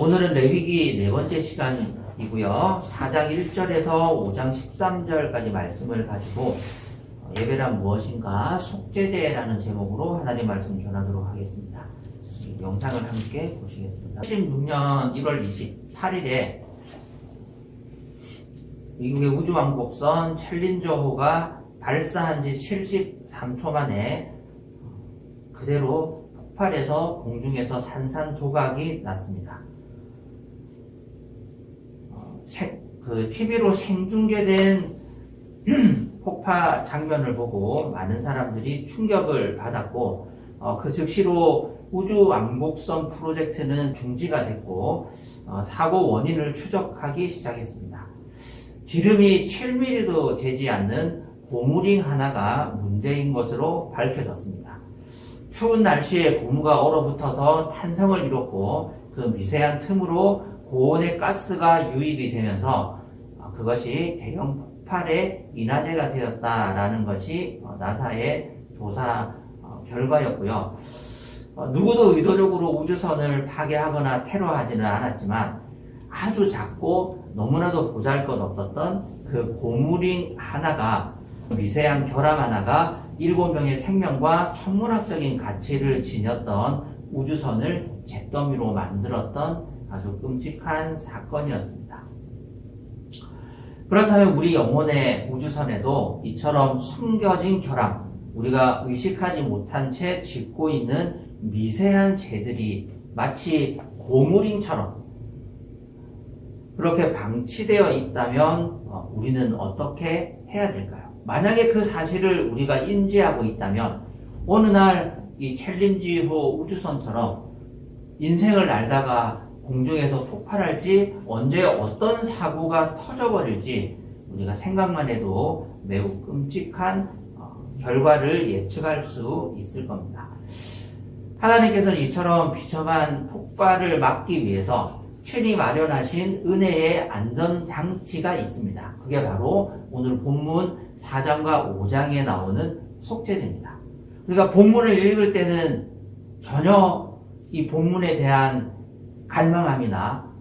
오늘은 레위기 네 번째 시간이고요. 4장 1절에서 5장 13절까지 말씀을 가지고 예배란 무엇인가 속죄제라는 제목으로 하나님 말씀 전하도록 하겠습니다. 이 영상을 함께 보시겠습니다. 16년 1월 28일에 미국의 우주왕복선 챌린저호가 발사한 지 73초 만에 그대로 폭발해서 공중에서 산산조각이 났습니다. TV로 생중계된 폭파 장면을 보고 많은 사람들이 충격을 받았고, 그 즉시로 우주왕복선 프로젝트는 중지가 됐고, 사고 원인을 추적하기 시작했습니다. 지름이 7mm도 되지 않는 고무링 하나가 문제인 것으로 밝혀졌습니다. 추운 날씨에 고무가 얼어붙어서 탄성을 잃었고, 그 미세한 틈으로 고온의 가스가 유입이 되면서 그것이 대형 폭발의 인화제가 되었다라는 것이 나사의 조사 결과였고요. 누구도 의도적으로 우주선을 파괴하거나 테러하지는 않았지만 아주 작고 너무나도 보잘것없었던 그 고무링 하나가, 미세한 결함 하나가 7명의 생명과 천문학적인 가치를 지녔던 우주선을 잿더미로 만들었던 아주 끔찍한 사건이었습니다. 그렇다면 우리 영혼의 우주선에도 이처럼 숨겨진 결함, 우리가 의식하지 못한 채 짓고 있는 미세한 죄들이 마치 고무링처럼 그렇게 방치되어 있다면 우리는 어떻게 해야 될까요? 만약에 그 사실을 우리가 인지하고 있다면 어느 날 이 챌린지호 우주선처럼 인생을 날다가 공중에서 폭발할지, 언제 어떤 사고가 터져버릴지 우리가 생각만 해도 매우 끔찍한 결과를 예측할 수 있을 겁니다. 하나님께서는 이처럼 비참한 폭발을 막기 위해서 친히 마련하신 은혜의 안전장치가 있습니다. 그게 바로 오늘 본문 4장과 5장에 나오는 속죄제입니다. 그러니까 본문을 읽을 때는 전혀 이 본문에 대한 갈망함이나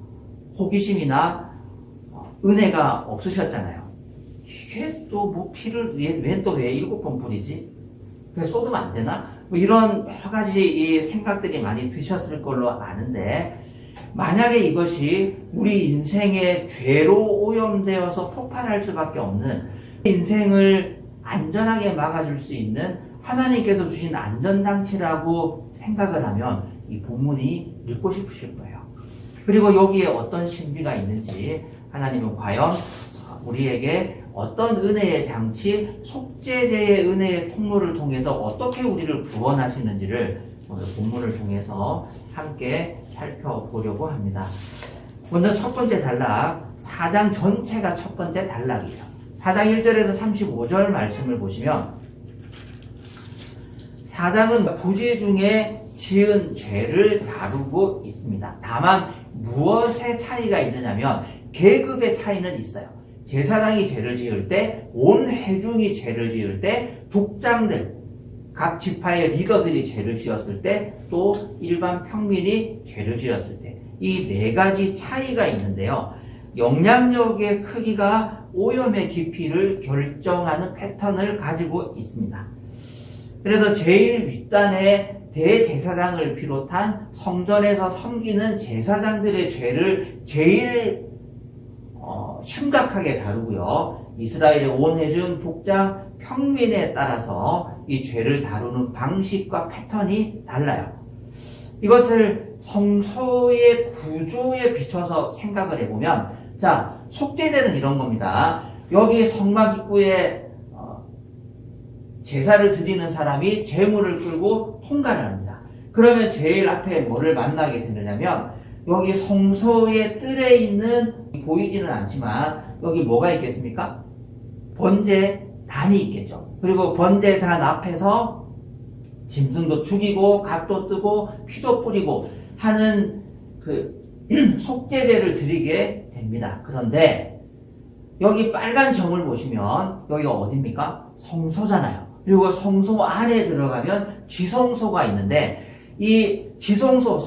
호기심이나 은혜가 없으셨잖아요. 이게 또 뭐 피를 왜 7번 뿌리지? 그냥 쏟으면 안 되나? 뭐 이런 여러 가지 이 생각들이 많이 드셨을 걸로 아는데, 만약에 이것이 우리 인생의 죄로 오염되어서 폭발할 수밖에 없는, 인생을 안전하게 막아줄 수 있는 하나님께서 주신 안전장치라고 생각을 하면 이 본문이 읽고 싶으실 거예요. 그리고 여기에 어떤 신비가 있는지, 하나님은 과연 우리에게 어떤 은혜의 장치, 속죄제의 은혜의 통로를 통해서 어떻게 우리를 구원하시는지를 오늘 본문을 통해서 함께 살펴보려고 합니다. 먼저 첫 번째 단락, 4장 전체가 첫 번째 단락이에요. 4장 1절에서 35절 말씀을 보시면, 4장은 부지 중에 지은 죄를 다루고 있습니다. 다만 무엇의 차이가 있느냐면 계급의 차이는 있어요. 제사장이 죄를 지을 때, 온 회중이 죄를 지을 때, 족장들, 각 지파의 리더들이 죄를 지었을 때, 또 일반 평민이 죄를 지었을 때, 이 네 가지 차이가 있는데요. 영향력의 크기가 오염의 깊이를 결정하는 패턴을 가지고 있습니다. 그래서 제일 윗단에 대제사장을 비롯한 성전에서 섬기는 제사장들의 죄를 제일 심각하게 다루고요. 이스라엘의 온 회중, 족장, 평민에 따라서 이 죄를 다루는 방식과 패턴이 달라요. 이것을 성소의 구조에 비춰서 생각을 해보면, 자, 속죄제는 이런 겁니다. 여기 성막 입구에 제사를 드리는 사람이 제물을 끌고 통과를 합니다. 그러면 제일 앞에 뭐를 만나게 되느냐면, 여기 성소의 뜰에 있는, 보이지는 않지만 여기 뭐가 있겠습니까? 번제단이 있겠죠. 그리고 번제단 앞에서 짐승도 죽이고 갓도 뜨고 피도 뿌리고 하는 그 속죄제를 드리게 됩니다. 그런데 여기 빨간 점을 보시면 여기가 어디입니까? 성소잖아요. 그리고 성소 안에 들어가면 지성소가 있는데, 이 지성소,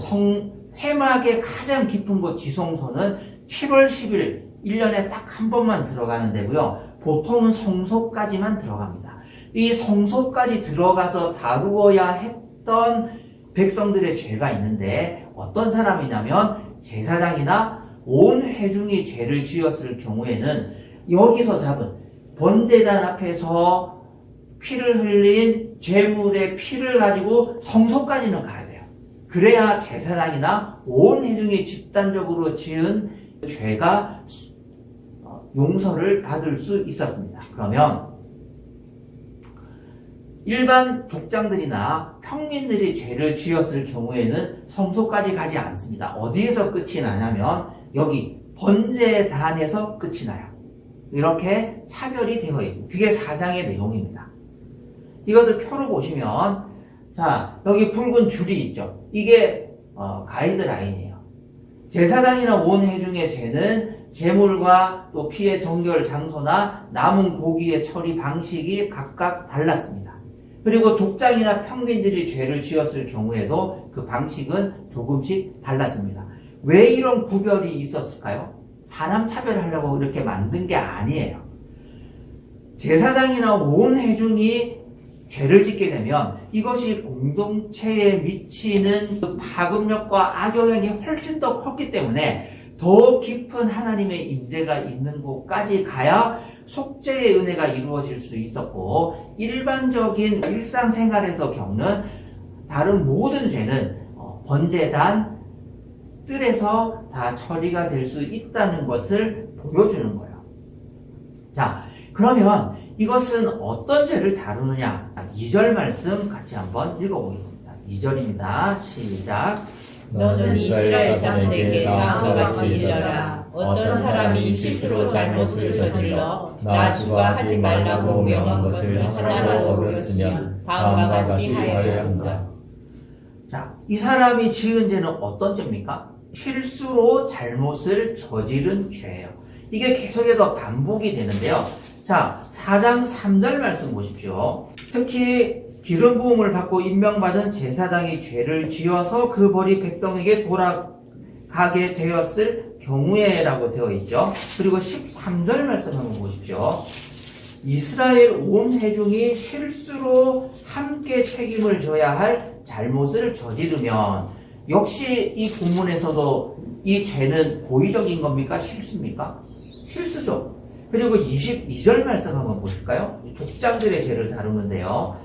회막의 가장 깊은 곳 지성소는 7월 10일 1년에 딱 한 번만 들어가는 데고요. 보통은 성소까지만 들어갑니다. 이 성소까지 들어가서 다루어야 했던 백성들의 죄가 있는데 어떤 사람이냐면 제사장이나 온 회중이 죄를 지었을 경우에는 여기서 잡은 번제단 앞에서 피를 흘린 제물의 피를 가지고 성소까지는 가야 돼요. 그래야 제사장이나 온 회중이 집단적으로 지은 죄가 용서를 받을 수 있었습니다. 그러면 일반 족장들이나 평민들이 죄를 지었을 경우에는 성소까지 가지 않습니다. 어디에서 끝이 나냐면 여기 번제단에서 끝이 나요. 이렇게 차별이 되어 있습니다. 그게 4장의 내용입니다. 이것을 표로 보시면 자 여기 붉은 줄이 있죠. 이게 가이드라인이에요. 제사장이나 온 회중의 죄는 제물과 또 피의 정결 장소나 남은 고기의 처리 방식이 각각 달랐습니다. 그리고 족장이나 평민들이 죄를 지었을 경우에도 그 방식은 조금씩 달랐습니다. 왜 이런 구별이 있었을까요? 사람 차별하려고 이렇게 만든 게 아니에요. 제사장이나 온 회중이 죄를 짓게 되면 이것이 공동체에 미치는 그 파급력과 악영향이 훨씬 더 컸기 때문에 더 깊은 하나님의 임재가 있는 곳까지 가야 속죄의 은혜가 이루어질 수 있었고 일반적인 일상생활에서 겪는 다른 모든 죄는 번제단 뜰에서 다 처리가 될 수 있다는 것을 보여주는 거예요. 자, 그러면 이것은 어떤 죄를 다루느냐? 2절 말씀 같이 한번 읽어보겠습니다. 2절입니다. 시작. 너는 이스라엘 자손에게 다음과 같이 이르라. 어떤 사람이 실수로 잘못을 저질러 나 주가 하지 말라고 명한 것을 하나라도 어겼으면 다음과 같이 하여야 한다. 자, 이 사람이 지은 죄는 어떤 죄입니까? 실수로 잘못을 저지른 죄예요. 이게 계속해서 반복이 되는데요. 자, 4장 3절 말씀 보십시오. 특히 기름 부음을 받고 임명받은 제사장이 죄를 지어서 그 벌이 백성에게 돌아가게 되었을 경우에라고 되어 있죠. 그리고 13절 말씀 한번 보십시오. 이스라엘 온 회중이 실수로 함께 책임을 져야 할 잘못을 저지르면 역시 이 본문에서도 이 죄는 고의적인 겁니까? 실수입니까? 실수죠. 그리고 22절 말씀 한번 보실까요? 족장들의 죄를 다루는데요.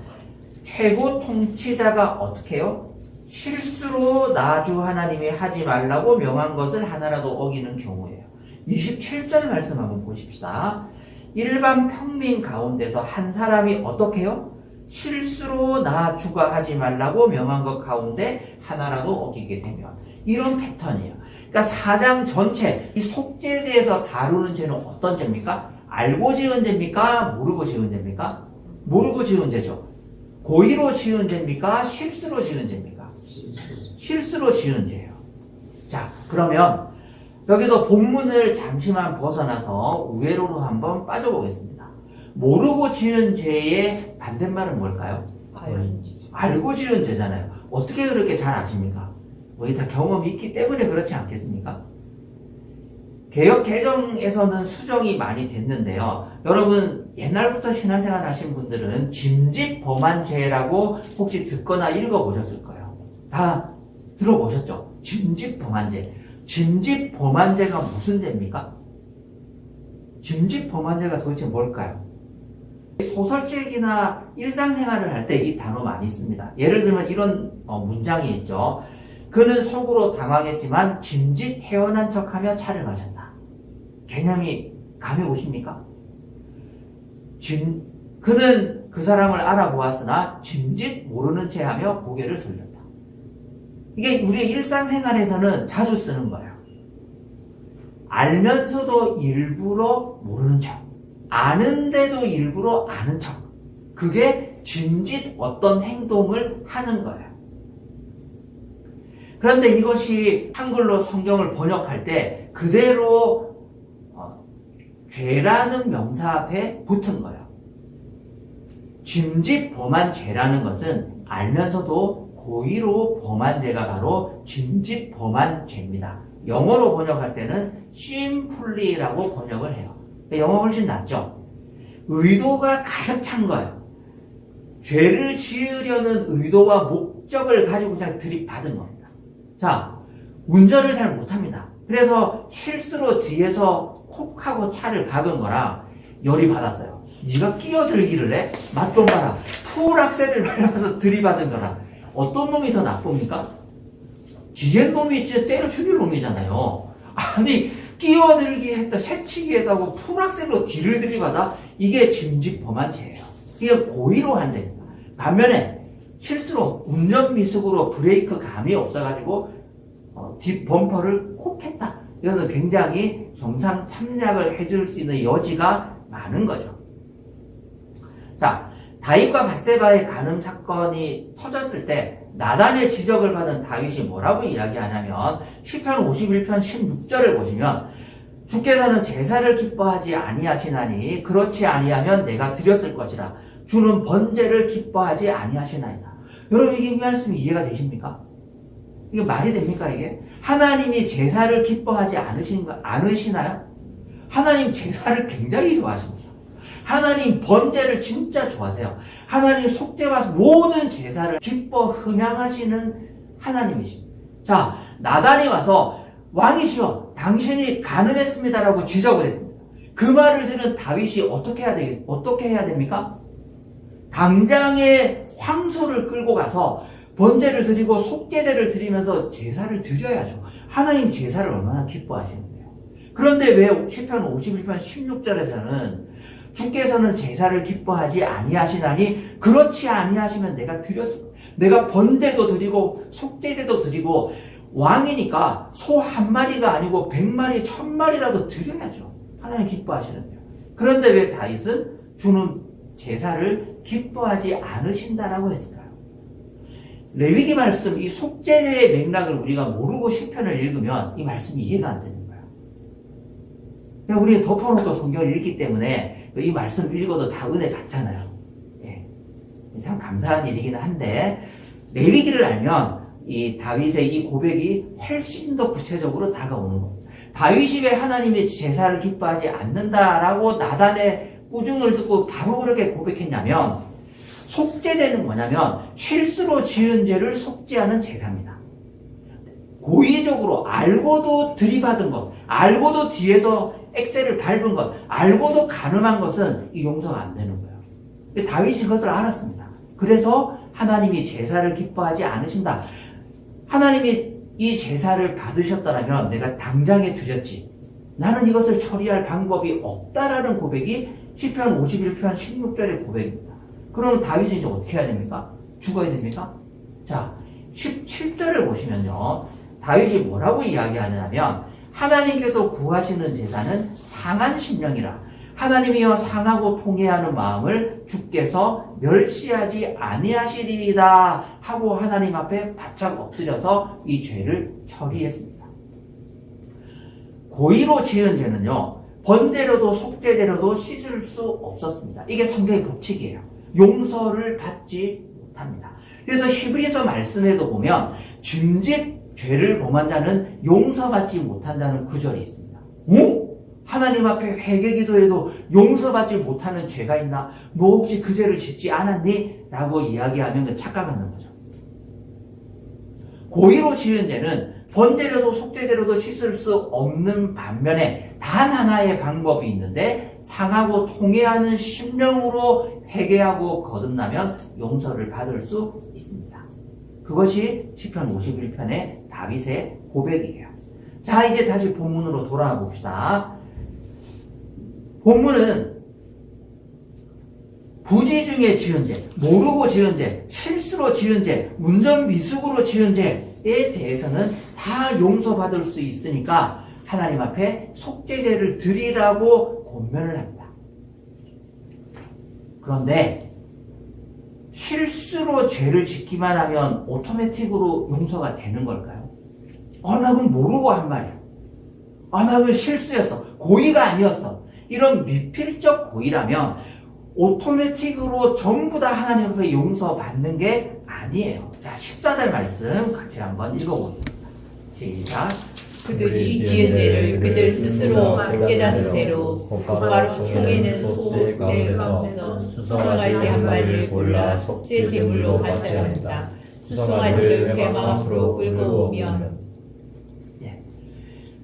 최고 통치자가 어떻게 해요? 실수로 나 주 하나님이 하지 말라고 명한 것을 하나라도 어기는 경우예요. 27절 말씀 한번 보십시다. 일반 평민 가운데서 한 사람이 어떻게 해요? 실수로 나 주가 하지 말라고 명한 것 가운데 하나라도 어기게 되면 이런 패턴이에요. 그러니까 4장 전체 이 속죄죄에서 다루는 죄는 어떤 죄입니까? 알고 지은 죄입니까? 모르고 지은 죄입니까? 모르고 지은 죄죠. 고의로 지은 죄입니까? 실수로 지은 죄입니까? 실수로 지은 죄예요. 자, 그러면 여기서 본문을 잠시만 벗어나서 우회로로 한번 빠져보겠습니다. 모르고 지은 죄의 반대말은 뭘까요? 알고 지은 죄잖아요. 어떻게 그렇게 잘 아십니까? 우리 다 경험이 있기 때문에 그렇지 않겠습니까? 개역 개정에서는 수정이 많이 됐는데요. 여러분 옛날부터 신앙생활 하신 분들은 짐짓 범한 죄라고 혹시 듣거나 읽어보셨을 거예요. 다 들어보셨죠? 짐짓 범한 죄. 짐짓 범한 죄가 무슨 죄입니까? 짐짓 범한 죄가 도대체 뭘까요? 소설책이나 일상생활을 할 때 이 단어 많이 씁니다. 예를 들면 이런 문장이 있죠. 그는 속으로 당황했지만 짐짓 태어난 척하며 차를 마셨다. 개념이 감이 오십니까? 그는 그 사람을 알아보았으나 짐짓 모르는 체하며 고개를 돌렸다. 이게 우리의 일상생활에서는 자주 쓰는 거예요. 알면서도 일부러 모르는 척, 아는데도 일부러 아는 척. 그게 짐짓 어떤 행동을 하는 거예요. 그런데 이것이 한글로 성경을 번역할 때 그대로 죄라는 명사 앞에 붙은 거예요. 짐짓 범한 죄라는 것은 알면서도 고의로 범한 죄가 바로 짐짓 범한 죄입니다. 영어로 번역할 때는 simply라고 번역을 해요. 영어 훨씬 낫죠? 의도가 가득 찬 거예요. 죄를 지으려는 의도와 목적을 가지고 그냥 들이받은 겁니다. 자, 운전을 잘 못합니다. 그래서 실수로 뒤에서 콕하고 차를 박은 거라 열이 받았어요. 네가 끼어들기를 해? 맛 좀 봐라. 풀 악셀을 밟아서 들이받은 거라. 어떤 놈이 더 나쁩니까? 뒤에 놈이 진짜 때려 죽일 놈이잖아요. 아니, 끼어들기 했다, 새치기 했다고 풀 악셀로 뒤를 들이받아? 이게 짐짓 범한 죄예요. 이게 고의로 한 죄입니다. 반면에 실수로 운전 미숙으로 브레이크 감이 없어가지고 뒷 범퍼를 콕 했다. 이것은 굉장히 정상 참작을 해줄 수 있는 여지가 많은 거죠. 자, 다윗과 밧세바의 간음 사건이 터졌을 때 나단의 지적을 받은 다윗이 뭐라고 이야기하냐면 시편 51편 16절을 보시면 주께서는 제사를 기뻐하지 아니하시나니 그렇지 아니하면 내가 드렸을 것이라 주는 번제를 기뻐하지 아니하시나이다. 여러분 이게 이 말씀이 이해가 되십니까? 이게 말이 됩니까 이게? 하나님이 제사를 기뻐하지 않으시나요? 하나님 제사를 굉장히 좋아하십니다. 하나님 번제를 진짜 좋아하세요. 하나님 속죄와 모든 제사를 기뻐 흠양하시는 하나님이십니다. 자, 나단이 와서 왕이시여 당신이 간음했습니다라고 지적을 했습니다. 그 말을 들은 다윗이 어떻게 해야 됩니까? 당장에 황소를 끌고 가서 번제를 드리고 속죄제를 드리면서 제사를 드려야죠. 하나님 제사를 얼마나 기뻐하시는데요. 그런데 왜 시편 51편 16절에서는 주께서는 제사를 기뻐하지 아니하시나니 그렇지 아니하시면 내가 번제도 드리고 속죄제도 드리고 왕이니까 소 한 마리가 아니고 100마리 1000마리라도 드려야죠. 하나님 기뻐하시는데요. 그런데 왜 다윗은 주는 제사를 기뻐하지 않으신다라고 했을까요? 레위기 말씀 이 속죄의 맥락을 우리가 모르고 시편을 읽으면 이 말씀이 이해가 안 되는 거예요. 그냥 우리 덮어놓고 성경을 읽기 때문에 이 말씀 읽어도 다 은혜 받잖아요. 예. 참 감사한 일이기는 한데 레위기를 알면 이 다윗의 이 고백이 훨씬 더 구체적으로 다가오는 겁니다. 다윗이 왜 하나님의 제사를 기뻐하지 않는다라고 나단의 꾸중을 듣고 바로 그렇게 고백했냐면 속죄제는 뭐냐면 실수로 지은 죄를 속죄하는 제사입니다. 고의적으로 알고도 들이받은 것, 알고도 뒤에서 엑셀을 밟은 것, 알고도 간음한 것은 이 용서가 안 되는 거예요. 다윗이 그것을 알았습니다. 그래서 하나님이 제사를 기뻐하지 않으신다. 하나님이 이 제사를 받으셨다면 내가 당장에 드렸지. 나는 이것을 처리할 방법이 없다라는 고백이 시편 51편 16절의 고백입니다. 그럼 다윗이 이제 어떻게 해야 됩니까? 죽어야 됩니까? 자, 17절을 보시면요. 다윗이 뭐라고 이야기하냐면 하나님께서 구하시는 제사는 상한 심령이라 하나님이여 상하고 통회하는 마음을 주께서 멸시하지 아니하시리이다 하고 하나님 앞에 바짝 엎드려서 이 죄를 처리했습니다. 고의로 지은 죄는요. 번제로도 속죄제로도 씻을 수 없었습니다. 이게 성경의 법칙이에요. 용서를 받지 못합니다. 그래서 히브리서 말씀에도 보면 짐짓 죄를 범한 자는 용서받지 못한다는 구절이 있습니다. 오? 하나님 앞에 회개기도해도 용서받지 못하는 죄가 있나? 너 혹시 그 죄를 짓지 않았니? 라고 이야기하면 착각하는 거죠. 고의로 지은 죄는 번제로도 속죄제로도 씻을 수 없는 반면에 단 하나의 방법이 있는데 상하고 통회하는 심령으로 회개하고 거듭나면 용서를 받을 수 있습니다. 그것이 시편 51편의 다윗의 고백이에요. 자, 이제 다시 본문으로 돌아와 봅시다. 본문은 부지 중에 지은 죄, 모르고 지은 죄, 실수로 지은 죄, 운전 미숙으로 지은 죄에 대해서는 다 용서받을 수 있으니까 하나님 앞에 속죄제를 드리라고 권면을 합니다. 그런데 실수로 죄를 짓기만 하면 오토매틱으로 용서가 되는 걸까요? 나 그건 모르고 한 말이야. 나 그건 실수였어. 고의가 아니었어. 이런 미필적 고의라면 오토매틱으로 전부 다 하나님 앞에 용서받는 게 아니에요. 자, 14절 말씀 같이 한번 읽어보겠습니다. 시작. 그들이 지은 죄를 그들 스스로 깨닫는 대로 곧바로 총에는 소 가운데서 수송아지 한 마리를 골라 속죄 제물로 바쳐야 수송아지를 회막 앞으로 끌고 오면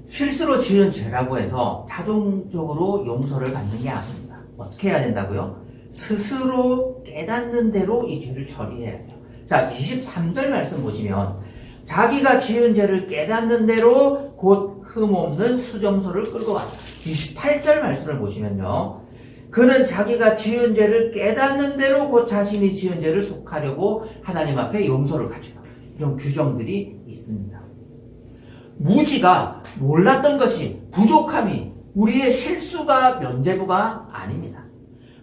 실수로 지은 죄라고 해서 자동적으로 용서를 받는 게 아닙니다. 어떻게 해야 된다고요? 스스로 깨닫는 대로 이 죄를 처리해야 돼요. 자, 23절 말씀 보시면 자기가 지은 죄를 깨닫는 대로 곧 흠없는 수정소를 끌고 왔다. 28절 말씀을 보시면요. 그는 자기가 지은 죄를 깨닫는 대로 곧 자신이 지은 죄를 속하려고 하나님 앞에 용서를 가지고 이런 규정들이 있습니다. 무지가 몰랐던 것이 부족함이 우리의 실수가 면죄부가 아닙니다.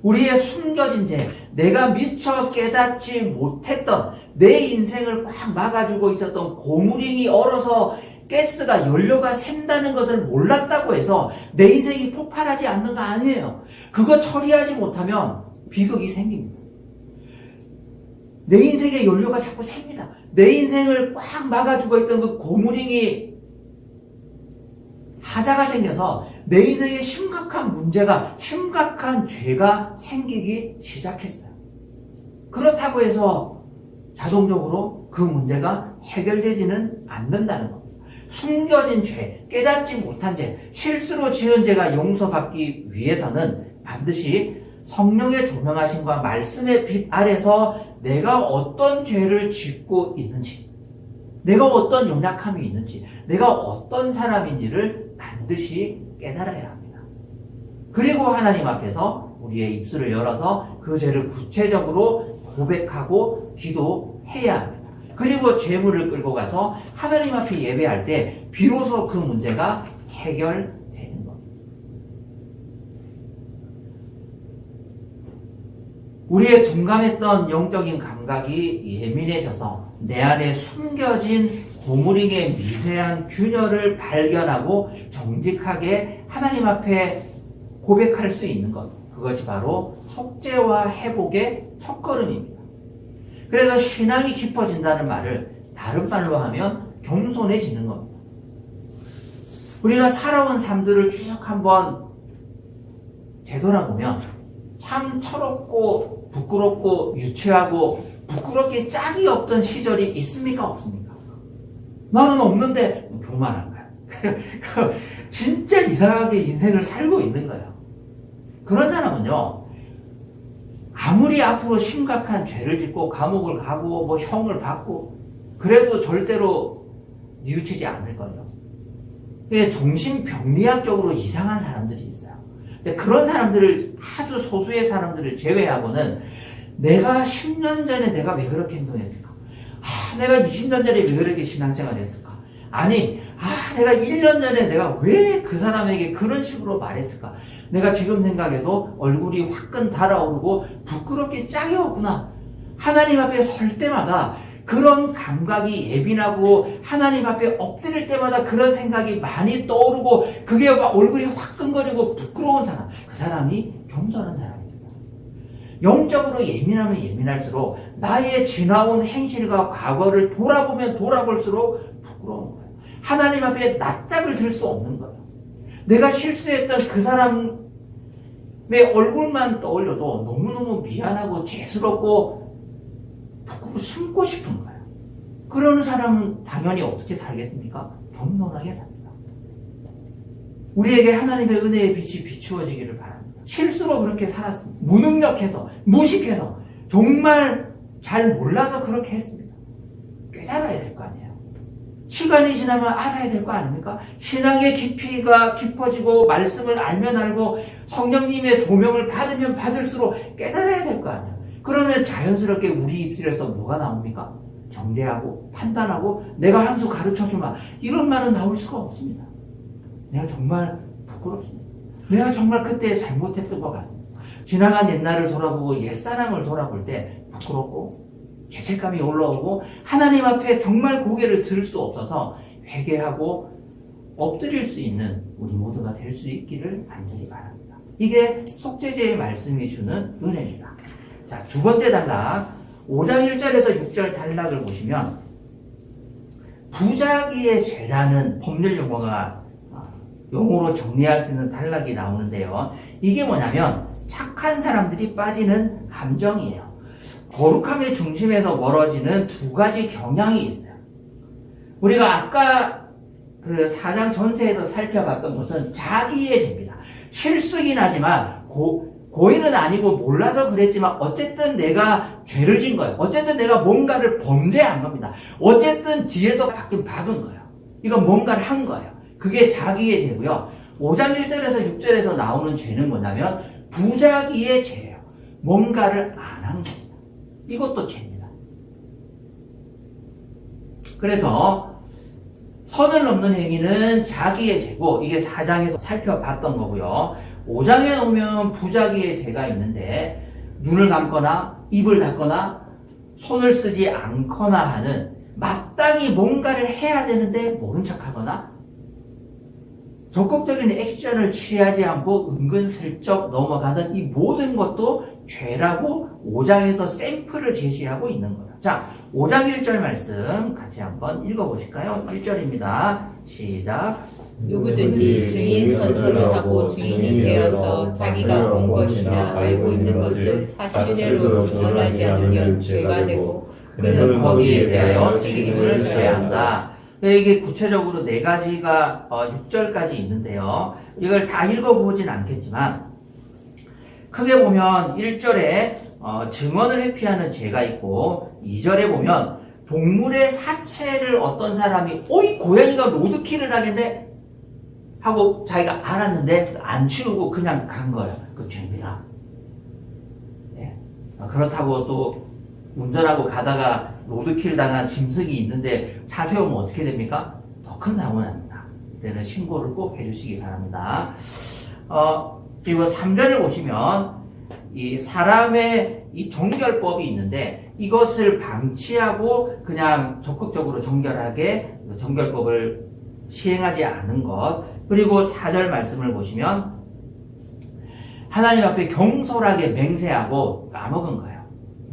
우리의 숨겨진 죄, 내가 미처 깨닫지 못했던 내 인생을 꽉 막아주고 있었던 고무링이 얼어서 가스가 연료가 샌다는 것을 몰랐다고 해서 내 인생이 폭발하지 않는 거 아니에요. 그거 처리하지 못하면 비극이 생깁니다. 내 인생의 연료가 자꾸 셉니다. 내 인생을 꽉 막아주고 있던 그 고무링이 하자가 생겨서 내 인생에 심각한 문제가, 심각한 죄가 생기기 시작했어요. 그렇다고 해서 자동적으로 그 문제가 해결되지는 않는다는 겁니다. 숨겨진 죄, 깨닫지 못한 죄, 실수로 지은 죄가 용서받기 위해서는 반드시 성령의 조명하심과 말씀의 빛 아래서 내가 어떤 죄를 짓고 있는지, 내가 어떤 연약함이 있는지, 내가 어떤 사람인지를 반드시 깨달아야 합니다. 그리고 하나님 앞에서 우리의 입술을 열어서 그 죄를 구체적으로 고백하고 기도해야 합니다. 그리고 죄물을 끌고 가서 하나님 앞에 예배할 때 비로소 그 문제가 해결되는 겁니다. 우리의 둔감했던 영적인 감각이 예민해져서 내 안에 숨겨진 고무링의 미세한 균열을 발견하고 정직하게 하나님 앞에 고백할 수 있는 것, 그것이 바로 속죄와 회복의 첫걸음입니다. 그래서 신앙이 깊어진다는 말을 다른 말로 하면 겸손해지는 겁니다. 우리가 살아온 삶들을 쭉 한번 되돌아보면 참 철없고 부끄럽고 유치하고 부끄럽게 짝이 없던 시절이 있습니까? 없습니까? 나는 없는데 교만한 거야. 진짜 이상하게 인생을 살고 있는 거예요. 그런 사람은요, 아무리 앞으로 심각한 죄를 짓고 감옥을 가고 뭐 형을 받고 그래도 절대로 뉘우치지 않을 거예요. 정신병리학적으로 이상한 사람들이 있어요. 근데 그런 사람들을, 아주 소수의 사람들을 제외하고는 내가 10년 전에 내가 왜 그렇게 행동했을까? 내가 20년 전에 왜 그렇게 신앙생활 했을까? 아니, 내가 1년 전에 내가 왜 그 사람에게 그런 식으로 말했을까? 내가 지금 생각해도 얼굴이 화끈 달아오르고 부끄럽게 짝이 없구나. 하나님 앞에 설 때마다 그런 감각이 예민하고 하나님 앞에 엎드릴 때마다 그런 생각이 많이 떠오르고 그게 막 얼굴이 화끈거리고 부끄러운 사람, 그 사람이 겸손한 사람입니다. 영적으로 예민하면 예민할수록 나의 지나온 행실과 과거를 돌아보면 돌아볼수록 부끄러운 거예요. 하나님 앞에 낯짝을 들 수 없는 거예요. 내가 실수했던 그 사람의 얼굴만 떠올려도 너무너무 미안하고 죄스럽고 부끄러워 숨고 싶은 거예요. 그러는 사람은 당연히 어떻게 살겠습니까? 겸손하게 삽니다. 우리에게 하나님의 은혜의 빛이 비추어지기를 바랍니다. 실수로 그렇게 살았습니다. 무능력해서, 무식해서, 정말 잘 몰라서 그렇게 했습니다. 깨달아야 될 거 아니에요. 시간이 지나면 알아야 될 거 아닙니까? 신앙의 깊이가 깊어지고 말씀을 알면 알고 성령님의 조명을 받으면 받을수록 깨달아야 될 거 아니에요. 그러면 자연스럽게 우리 입술에서 뭐가 나옵니까? 정죄하고 판단하고 내가 한 수 가르쳐주마, 이런 말은 나올 수가 없습니다. 내가 정말 부끄럽습니다. 내가 정말 그때 잘못했던 것 같습니다. 지나간 옛날을 돌아보고 옛사랑을 돌아볼 때 부끄럽고 죄책감이 올라오고 하나님 앞에 정말 고개를 들 수 없어서 회개하고 엎드릴 수 있는 우리 모두가 될 수 있기를 간절히 바랍니다. 이게 속죄제의 말씀이 주는 은혜입니다. 자, 두 번째 단락 5장 1절에서 6절 단락을 보시면 부자기의 죄라는 법률 용어로 정리할 수 있는 단락이 나오는데요. 이게 뭐냐면 착한 사람들이 빠지는 함정이에요. 거룩함의 중심에서 멀어지는 두 가지 경향이 있어요. 우리가 아까 그 4장 전체에서 살펴봤던 것은 자기의 죄입니다. 실수긴 하지만 고의는 아니고 몰라서 그랬지만 어쨌든 내가 죄를 진 거예요. 어쨌든 내가 뭔가를 범죄한 겁니다. 어쨌든 뒤에서 받긴 받은 거예요. 이건 뭔가를 한 거예요. 그게 자기의 죄고요. 5장 1절에서 6절에서 나오는 죄는 뭐냐면 부자기의 죄예요. 뭔가를 안 한 겁니다. 이것도 죄입니다. 그래서 선을 넘는 행위는 자기의 죄고 이게 4장에서 살펴봤던 거고요. 5장에 오면 부자기의 죄가 있는데 눈을 감거나 입을 닫거나 손을 쓰지 않거나 하는 마땅히 뭔가를 해야 되는데 모른 척하거나 적극적인 액션을 취하지 않고 은근슬쩍 넘어가는 이 모든 것도 죄라고 5장에서 샘플을 제시하고 있는 거예요. 자, 5장 1절 말씀 같이 한번 읽어보실까요? 1절입니다. 시작. 누구든지 증인 선서를 하고 증인이 되어서 자기가 본 것이나 알고 있는 것을 사실대로 주장하지 않으면 죄가 되고 그는 거기에 대하여 책임을 져야 한다. 이게 구체적으로 네 가지가 6절까지 있는데요. 이걸 다 읽어보진 않겠지만 크게 보면 1절에 증언을 회피하는 죄가 있고 2절에 보면 동물의 사체를 어떤 사람이 이 고양이가 로드킬을 당했네 하고 자기가 알았는데 안 치우고 그냥 간 거예요. 그 죄입니다. 네. 그렇다고 또 운전하고 가다가 로드킬 당한 짐승이 있는데 차 세우면 어떻게 됩니까? 더 큰 사고 납니다. 이때는 신고를 꼭 해주시기 바랍니다. 그리고 3절을 보시면 이 사람의 이 정결법이 있는데 이것을 방치하고 그냥 적극적으로 정결하게 정결법을 시행하지 않은 것. 그리고 4절 말씀을 보시면 하나님 앞에 경솔하게 맹세하고 까먹은 거예요.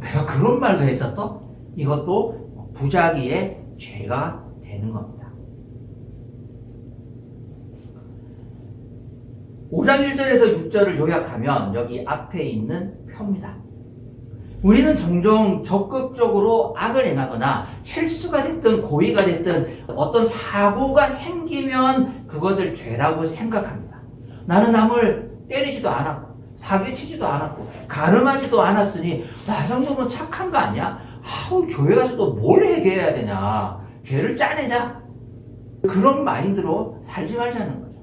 내가 그런 말도 했었어? 이것도 부자기의 죄가 되는 겁니다. 5장 1절에서 6절을 요약하면 여기 앞에 있는 표입니다. 우리는 종종 적극적으로 악을 행하거나 실수가 됐든 고의가 됐든 어떤 사고가 생기면 그것을 죄라고 생각합니다. 나는 남을 때리지도 않았고 사기치지도 않았고 가늠하지도 않았으니 나 정도면 착한 거 아니야? 교회 가서도 뭘 해결해야 되냐? 죄를 짜내자. 그런 마인드로 살지 말자는 거죠.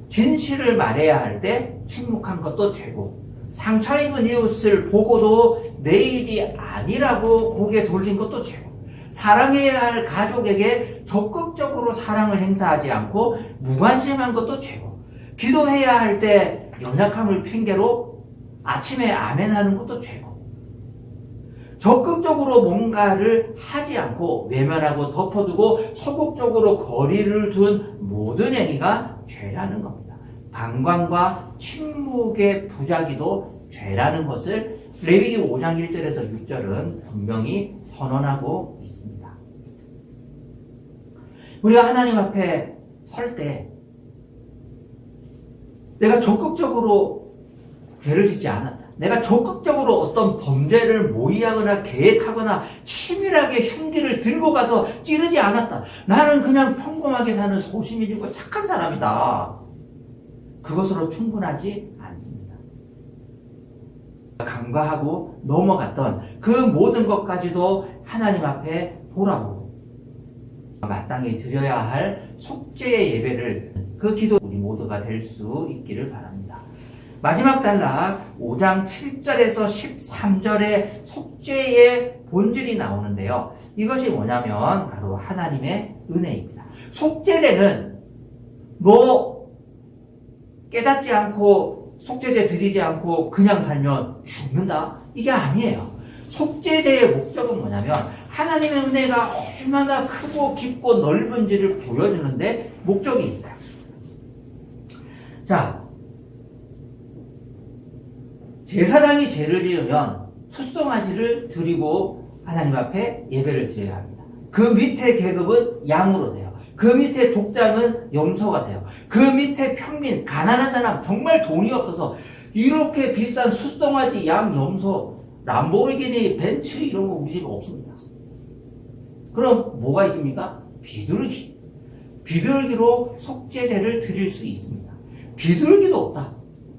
진실을 말해야 할 때 침묵한 것도 죄고 상처 입은 이웃을 보고도 내 일이 아니라고 고개 돌린 것도 죄고 사랑해야 할 가족에게 적극적으로 사랑을 행사하지 않고 무관심한 것도 죄고 기도해야 할 때 연약함을 핑계로 아침에 아멘 하는 것도 죄고 적극적으로 뭔가를 하지 않고 외면하고 덮어두고 소극적으로 거리를 둔 모든 행위가 죄라는 겁니다. 방관과 침묵의 부자기도 죄라는 것을 레위기 5장 1절에서 6절은 분명히 선언하고 있습니다. 우리가 하나님 앞에 설 때 내가 적극적으로 죄를 짓지 않았다. 내가 적극적으로 어떤 범죄를 모의하거나 계획하거나 치밀하게 흉기를 들고 가서 찌르지 않았다. 나는 그냥 평범하게 사는 소시민이고 착한 사람이다. 그것으로 충분하지 않습니다. 간과하고 넘어갔던 그 모든 것까지도 하나님 앞에 돌아보고 마땅히 드려야 할 속죄의 예배를 그 기도 우리 모두가 될 수 있기를 바랍니다. 마지막 단락 5장 7절에서 13절의 속죄의 본질이 나오는데요. 이것이 뭐냐면 바로 하나님의 은혜입니다. 속죄제는 너 깨닫지 않고 속죄제 드리지 않고 그냥 살면 죽는다? 이게 아니에요. 속죄제의 목적은 뭐냐면 하나님의 은혜가 얼마나 크고 깊고 넓은지를 보여주는데 목적이 있어요. 자, 제사장이 죄를 지으면 숫송아지를 드리고 하나님 앞에 예배를 드려야 합니다. 그 밑에 계급은 양으로 돼요. 그 밑에 족장은 염소가 돼요. 그 밑에 평민, 가난한 사람, 정말 돈이 없어서 이렇게 비싼 숫송아지, 양, 염소, 람보르기니, 벤츠 이런 거 우리 집에 없습니다. 그럼 뭐가 있습니까? 비둘기. 비둘기로 속죄제를 드릴 수 있습니다. 비둘기도 없다.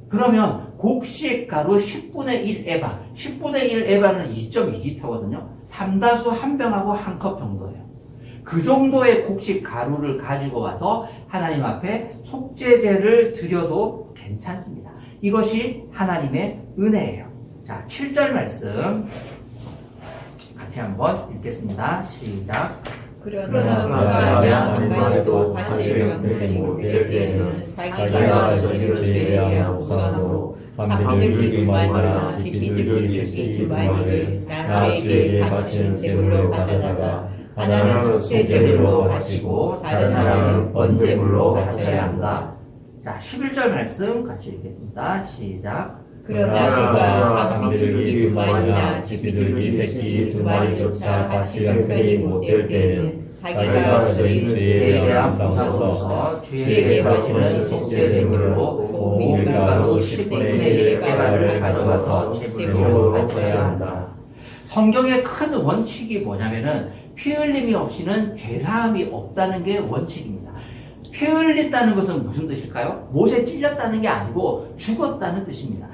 그러면 곡식 가루 10분의 1 에바. 10분의 1 에바는 2.2리터거든요. 3다수 한 병하고 한 컵 정도예요. 그 정도의 곡식 가루를 가지고 와서 하나님 앞에 속죄제를 드려도 괜찮습니다. 이것이 하나님의 은혜예요. 자, 7절 말씀 같이 한번 읽겠습니다. 시작. 그러나 그가 양만 해도 사실 명령이 못될 때에는 자기가 저지른 죄에 대한 보상으로 300일 말이나 집비둘기 새끼 2마리를 나 주에게 바치는 제물로 가져다가 하나는 속죄제물로 바치고 다른 하나는 번제물로 바쳐야 한다. 자, 11절 말씀 같이 읽겠습니다. 시작. 그러나 그가 삼비둘기 2마리나 집비둘기 새끼 2마리조차 바칠 형편이 못될 때에는 자기가 저희 죄에 대한 보상으로서 주에게 바치는 속죄제물로 밀가루 10분의 1 에바를 가져가서 제물로 바쳐야 한다. 성경의 큰 원칙이 뭐냐면은 피 흘림이 없이는 죄사함이 없다는 게 원칙입니다. 피 흘렸다는 것은 무슨 뜻일까요? 못에 찔렸다는 게 아니고 죽었다는 뜻입니다.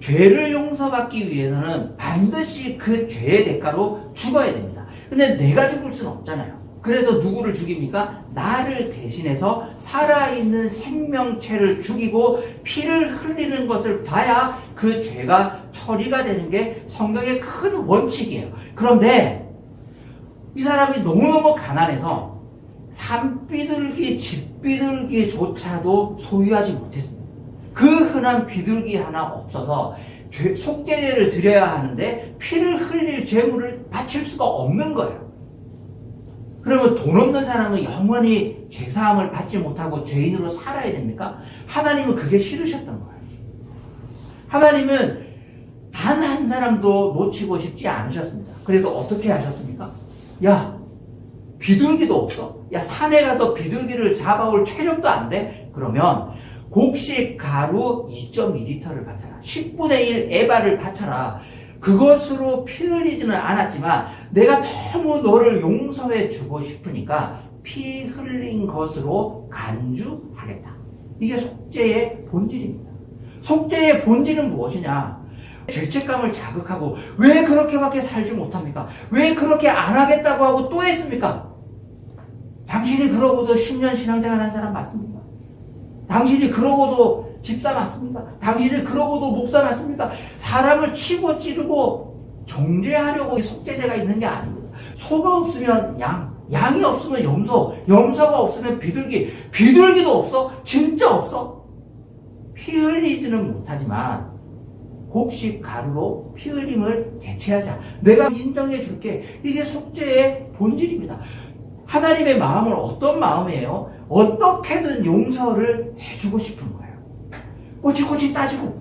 죄를 용서받기 위해서는 반드시 그 죄의 대가로 죽어야 됩니다. 근데 내가 죽을 수는 없잖아요. 그래서 누구를 죽입니까? 나를 대신해서 살아있는 생명체를 죽이고 피를 흘리는 것을 봐야 그 죄가 처리가 되는 게 성경의 큰 원칙이에요. 그런데 이 사람이 너무너무 가난해서 산비둘기, 집비둘기조차도 소유하지 못했습니다. 그 흔한 비둘기 하나 없어서 속죄제를 드려야 하는데 피를 흘릴 제물을 바칠 수가 없는 거예요. 그러면 돈 없는 사람은 영원히 죄사함을 받지 못하고 죄인으로 살아야 됩니까? 하나님은 그게 싫으셨던 거예요. 하나님은 단 한 사람도 놓치고 싶지 않으셨습니다. 그래서 어떻게 하셨습니까? 야, 비둘기도 없어. 야, 산에 가서 비둘기를 잡아올 체력도 안 돼? 그러면 곡식 가루 2.2리터를 바쳐라. 10분의 1 에바를 바쳐라. 그것으로 피 흘리지는 않았지만 내가 너무 너를 용서해 주고 싶으니까 피 흘린 것으로 간주하겠다. 이게 속죄의 본질입니다. 속죄의 본질은 무엇이냐? 죄책감을 자극하고 왜 그렇게밖에 살지 못합니까? 왜 그렇게 안 하겠다고 하고 또 했습니까? 당신이 그러고도 10년 신앙생활 한 사람 맞습니까? 당신이 그러고도 집사 맞습니까? 당신이 그러고도 목사 맞습니까? 사람을 치고 찌르고 정죄하려고 속죄제가 있는 게 아닙니다. 소가 없으면 양이 없으면 염소가 없으면 비둘기도 없어? 진짜 없어? 피 흘리지는 못하지만 곡식 가루로 피 흘림을 대체하자. 내가 인정해 줄게. 이게 속죄의 본질입니다. 하나님의 마음은 어떤 마음이에요? 어떻게든 용서를 해주고 싶은 거예요. 꼬치꼬치 따지고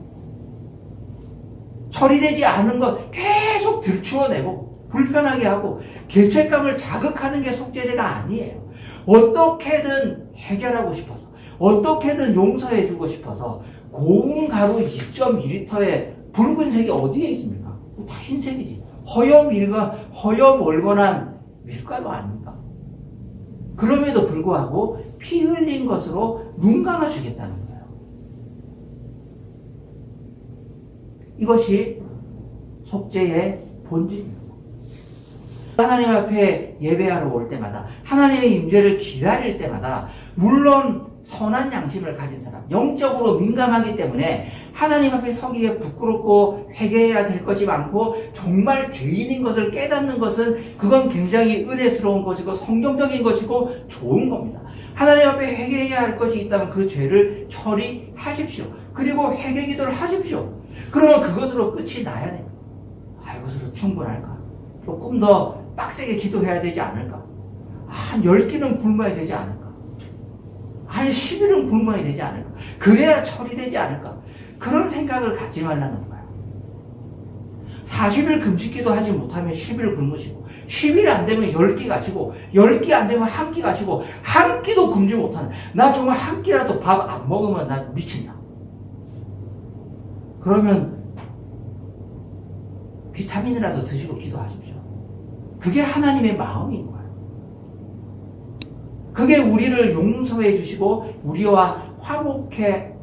처리되지 않은 것 계속 들추어내고 불편하게 하고 죄책감을 자극하는 게 속죄제가 아니에요. 어떻게든 해결하고 싶어서 어떻게든 용서해주고 싶어서 고운 가루 2.2리터의 붉은색이 어디에 있습니까? 다 흰색이지. 허여 멀건한 밀가루 아닙니까? 그럼에도 불구하고 피 흘린 것으로 눈 감아주겠다는 거예요. 이것이 속죄의 본질입니다. 하나님 앞에 예배하러 올 때마다 하나님의 임재를 기다릴 때마다 물론 선한 양심을 가진 사람, 영적으로 민감하기 때문에 하나님 앞에 서기에 부끄럽고 회개해야 될 것이 많고 정말 죄인인 것을 깨닫는 것은 그건 굉장히 은혜스러운 것이고 성경적인 것이고 좋은 겁니다. 하나님 앞에 회개해야 할 것이 있다면 그 죄를 처리하십시오. 그리고 회개 기도를 하십시오. 그러면 그것으로 끝이 나야 됩니다. 이것으로 충분할까? 조금 더 빡세게 기도해야 되지 않을까? 한 10끼는 굶어야 되지 않을까? 한 10일은 굶어야 되지 않을까? 그래야 처리되지 않을까? 그런 생각을 갖지 말라는 거예요. 40일 금식기도 하지 못하면 10일 굶으시고 10일 안 되면 10끼 가시고 10끼 안 되면 한 끼 가시고 한 끼도 굶지 못하는 나 정말 한 끼라도 밥 안 먹으면 나 미친다. 그러면 비타민이라도 드시고 기도하십시오. 그게 하나님의 마음인 거예요. 그게 우리를 용서해 주시고 우리와 화목해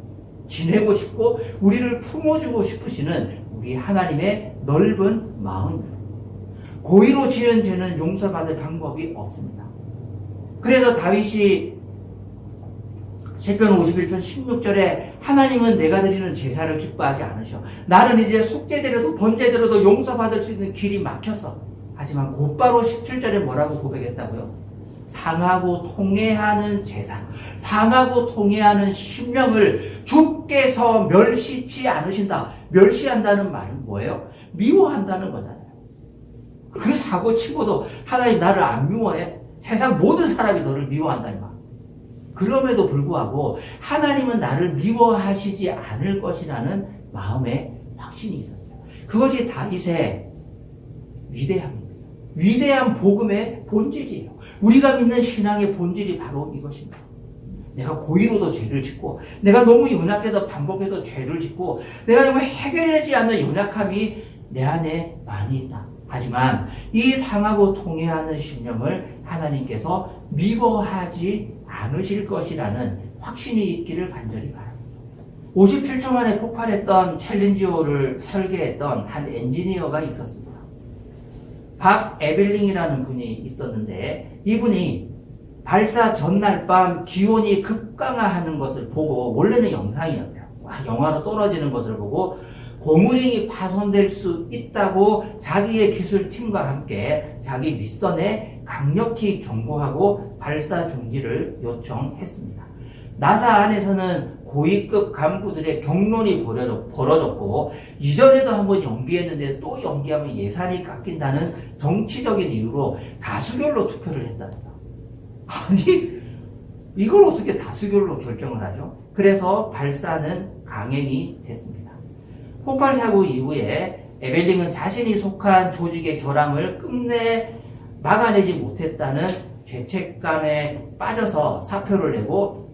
지내고 싶고 우리를 품어주고 싶으시는 우리 하나님의 넓은 마음입니다. 고의로 지은 죄는 용서받을 방법이 없습니다. 그래서 다윗이 시편 51편 16절에 하나님은 내가 드리는 제사를 기뻐하지 않으셔. 나는 이제 속죄되려도 번제되려도 용서받을 수 있는 길이 막혔어. 하지만 곧바로 17절에 뭐라고 고백했다고요? 상하고 통회하는 제사, 상하고 통회하는 심령을 주께서 멸시치 않으신다. 멸시한다는 말은 뭐예요? 미워한다는 거잖아요. 그 사고 치고도 하나님 나를 안 미워해? 세상 모든 사람이 너를 미워한다 이 말. 그럼에도 불구하고 하나님은 나를 미워하시지 않을 것이라는 마음의 확신이 있었어요. 그것이 다윗의 위대함입니다. 위대한 복음의 본질이에요. 우리가 믿는 신앙의 본질이 바로 이것입니다. 내가 고의로도 죄를 짓고 내가 너무 연약해서 반복해서 죄를 짓고 내가 정말 해결되지 않는 연약함이 내 안에 많이 있다. 하지만 이 상하고 통회하는 심령을 하나님께서 미워하지 않으실 것이라는 확신이 있기를 간절히 바랍니다. 57초 만에 폭발했던 챌린지호를 설계했던 한 엔지니어가 있었습니다. 박 에벨링이라는 분이 있었는데 이분이 발사 전날 밤 기온이 급강하하는 것을 보고 원래는 영상이었대요. 영하로 떨어지는 것을 보고 고무링이 파손될 수 있다고 자기의 기술팀과 함께 자기 윗선에 강력히 경고하고 발사 중지를 요청했습니다. 나사 안에서는 고위급 간부들의 격론이 벌어졌고 이전에도 한번 연기했는데 또 연기하면 예산이 깎인다는 정치적인 이유로 다수결로 투표를 했답니다. 아니 이걸 어떻게 다수결로 결정을 하죠? 그래서 발사는 강행이 됐습니다. 폭발 사고 이후에 에벨링은 자신이 속한 조직의 결함을 끝내 막아내지 못했다는 죄책감에 빠져서 사표를 내고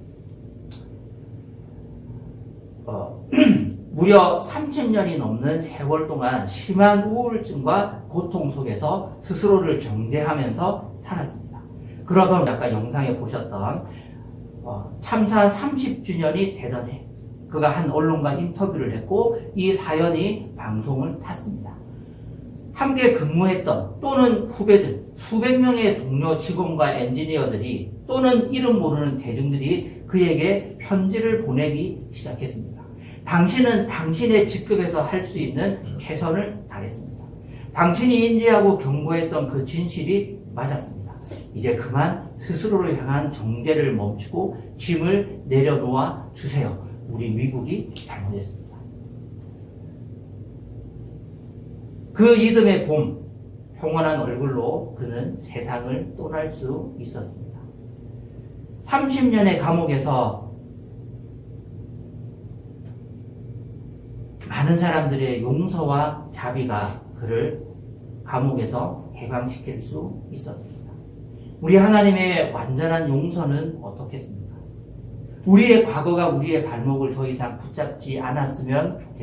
무려 30년이 넘는 세월 동안 심한 우울증과 고통 속에서 스스로를 정죄하면서 살았습니다. 그러던 아까 영상에 보셨던 참사 30주년이 되던 해 그가 한 언론과 인터뷰를 했고 이 사연이 방송을 탔습니다. 함께 근무했던 또는 후배들 수백 명의 동료 직원과 엔지니어들이 또는 이름 모르는 대중들이 그에게 편지를 보내기 시작했습니다. 당신은 당신의 직급에서 할 수 있는 최선을 다했습니다. 당신이 인지하고 경고했던 그 진실이 맞았습니다. 이제 그만 스스로를 향한 정죄를 멈추고 짐을 내려놓아 주세요. 우리 미국이 잘못했습니다. 그 이듬해 봄 평온한 얼굴로 그는 세상을 떠날 수 있었습니다. 30년의 감옥에서 많은 사람들의 용서와 자비가 그를 감옥에서 해방시킬 수 있었습니다. 우리 하나님의 완전한 용서는 어떻겠습니까? 우리의 과거가 우리의 발목을 더 이상 붙잡지 않았으면 좋겠습니다.